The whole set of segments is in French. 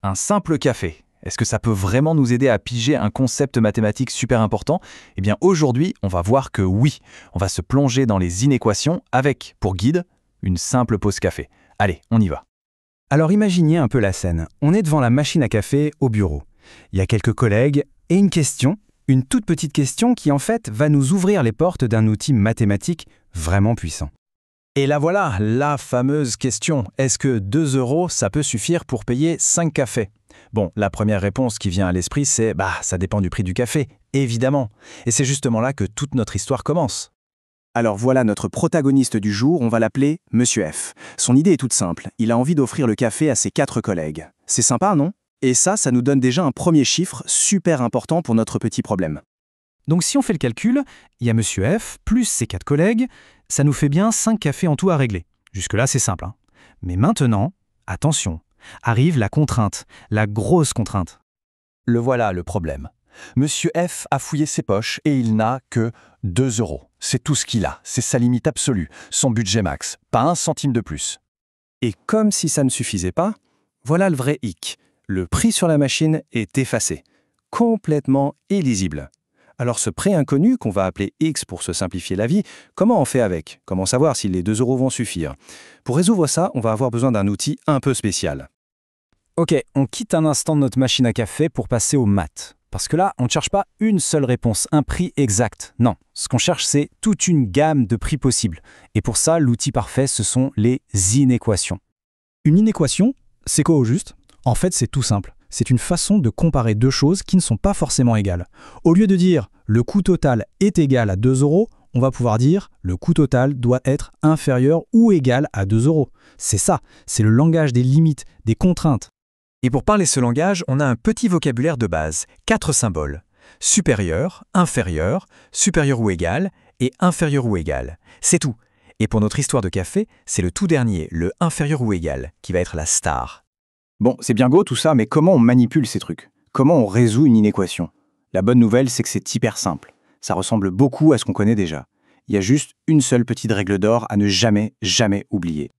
Un simple café. Est-ce que ça peut vraiment nous aider à piger un concept mathématique super important? Eh bien aujourd'hui, on va voir que oui. On va se plonger dans les inéquations avec, pour guide, une simple pause café. Allez, on y va. Alors imaginez un peu la scène. On est devant la machine à café au bureau. Il y a quelques collègues et une question, une toute petite question qui en fait va nous ouvrir les portes d'un outil mathématique vraiment puissant. Et là voilà, la fameuse question. Est-ce que 2 €, ça peut suffire pour payer 5 cafés? Bon, la première réponse qui vient à l'esprit, c'est « ça dépend du prix du café, évidemment ». Et c'est justement là que toute notre histoire commence. Alors voilà notre protagoniste du jour, on va l'appeler Monsieur F. Son idée est toute simple, il a envie d'offrir le café à ses 4 collègues. C'est sympa, non? Et ça nous donne déjà un premier chiffre super important pour notre petit problème. Donc si on fait le calcul, il y a Monsieur F plus ses 4 collègues, ça nous fait bien 5 cafés en tout à régler. Jusque-là, c'est simple. Mais maintenant, attention, arrive la contrainte, la grosse contrainte. Le voilà le problème. Monsieur F a fouillé ses poches et il n'a que 2 €. C'est tout ce qu'il a, c'est sa limite absolue, son budget max, pas un centime de plus. Et comme si ça ne suffisait pas, voilà le vrai hic. Le prix sur la machine est effacé, complètement illisible. Alors ce prix inconnu, qu'on va appeler X pour se simplifier la vie, comment on fait avec? Comment savoir si les 2 € vont suffire? Pour résoudre ça, on va avoir besoin d'un outil un peu spécial. Ok, on quitte un instant notre machine à café pour passer aux maths. Parce que là, on ne cherche pas une seule réponse, un prix exact. Non, ce qu'on cherche, c'est toute une gamme de prix possibles. Et pour ça, l'outil parfait, ce sont les inéquations. Une inéquation, c'est quoi au juste? En fait, c'est tout simple. C'est une façon de comparer deux choses qui ne sont pas forcément égales. Au lieu de dire « le coût total est égal à 2 €, on va pouvoir dire « le coût total doit être inférieur ou égal à 2 €. C'est ça, c'est le langage des limites, des contraintes. Et pour parler ce langage, on a un petit vocabulaire de base, 4 symboles. Supérieur ou égal et inférieur ou égal. C'est tout. Et pour notre histoire de café, c'est le tout dernier, le inférieur ou égal, qui va être la star. Bon, c'est bien beau tout ça, mais comment on manipule ces trucs? Comment on résout une inéquation? La bonne nouvelle, c'est que c'est hyper simple. Ça ressemble beaucoup à ce qu'on connaît déjà. Il y a juste une seule petite règle d'or à ne jamais, jamais oublier.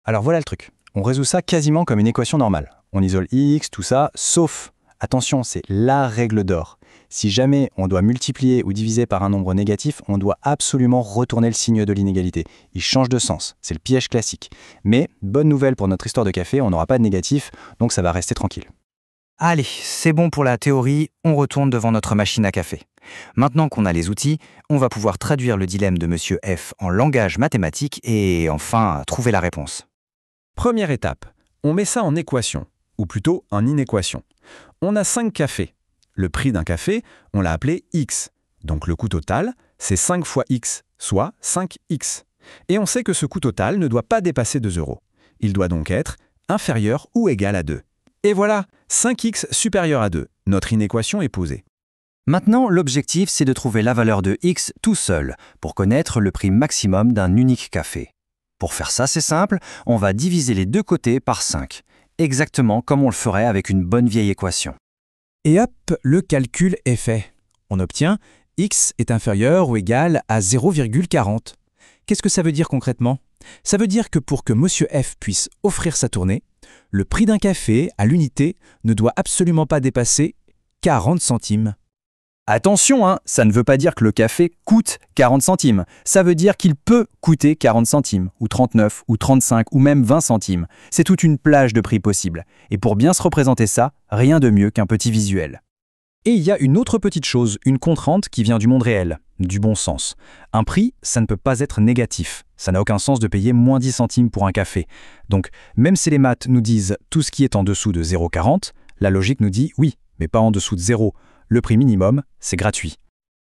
Alors voilà le truc. On résout ça quasiment comme une équation normale. On isole x, tout ça, sauf, attention, c'est la règle d'or. Si jamais on doit multiplier ou diviser par un nombre négatif, on doit absolument retourner le signe de l'inégalité. Il change de sens, c'est le piège classique. Mais, bonne nouvelle pour notre histoire de café, on n'aura pas de négatif, donc ça va rester tranquille. Allez, c'est bon pour la théorie, on retourne devant notre machine à café. Maintenant qu'on a les outils, on va pouvoir traduire le dilemme de Monsieur F en langage mathématique et enfin trouver la réponse. Première étape, on met ça en équation, ou plutôt en inéquation. On a 5 cafés. Le prix d'un café, on l'a appelé X. Donc le coût total, c'est 5 fois X, soit 5X. Et on sait que ce coût total ne doit pas dépasser 2 €. Il doit donc être inférieur ou égal à 2. Et voilà, 5X supérieur à 2. Notre inéquation est posée. Maintenant, l'objectif, c'est de trouver la valeur de X tout seul, pour connaître le prix maximum d'un unique café. Pour faire ça, c'est simple, on va diviser les deux côtés par 5, exactement comme on le ferait avec une bonne vieille équation. Et hop, le calcul est fait. On obtient x est inférieur ou égal à 0,40. Qu'est-ce que ça veut dire concrètement? Ça veut dire que pour que Monsieur F puisse offrir sa tournée, le prix d'un café à l'unité ne doit absolument pas dépasser 40 centimes. Attention, ça ne veut pas dire que le café coûte 40 centimes. Ça veut dire qu'il peut coûter 40 centimes, ou 39, ou 35, ou même 20 centimes. C'est toute une plage de prix possibles. Et pour bien se représenter ça, rien de mieux qu'un petit visuel. Et il y a une autre petite chose, une contrainte qui vient du monde réel, du bon sens. Un prix, ça ne peut pas être négatif. Ça n'a aucun sens de payer moins 10 centimes pour un café. Donc, même si les maths nous disent tout ce qui est en dessous de 0,40, la logique nous dit oui, mais pas en dessous de 0. Le prix minimum, c'est gratuit.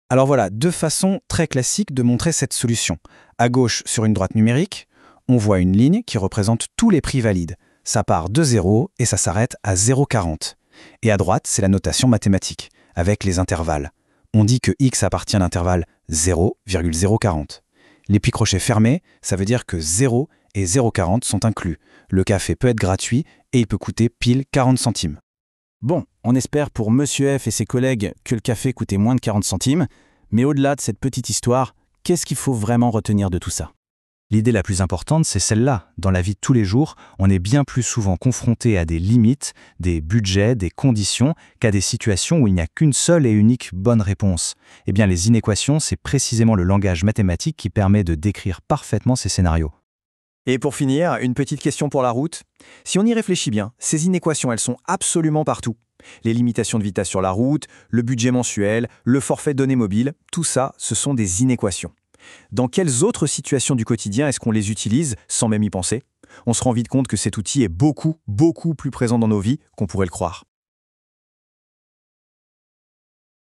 Alors voilà, deux façons très classiques de montrer cette solution. À gauche, sur une droite numérique, on voit une ligne qui représente tous les prix valides. Ça part de 0 et ça s'arrête à 0,40. Et à droite, c'est la notation mathématique, avec les intervalles. On dit que x appartient à l'intervalle 0,040. Les pics-crochets fermés, ça veut dire que 0 et 0,40 sont inclus. Le café peut être gratuit et il peut coûter pile 40 centimes. Bon, on espère pour Monsieur F et ses collègues que le café coûtait moins de 40 centimes, mais au-delà de cette petite histoire, qu'est-ce qu'il faut vraiment retenir de tout ça? L'idée la plus importante, c'est celle-là. Dans la vie de tous les jours, on est bien plus souvent confronté à des limites, des budgets, des conditions, qu'à des situations où il n'y a qu'une seule et unique bonne réponse. Eh bien, les inéquations, c'est précisément le langage mathématique qui permet de décrire parfaitement ces scénarios. Et pour finir, une petite question pour la route. Si on y réfléchit bien, ces inéquations, elles sont absolument partout. Les limitations de vitesse sur la route, le budget mensuel, le forfait données mobile, tout ça, ce sont des inéquations. Dans quelles autres situations du quotidien est-ce qu'on les utilise sans même y penser? On se rend vite compte que cet outil est beaucoup plus présent dans nos vies qu'on pourrait le croire.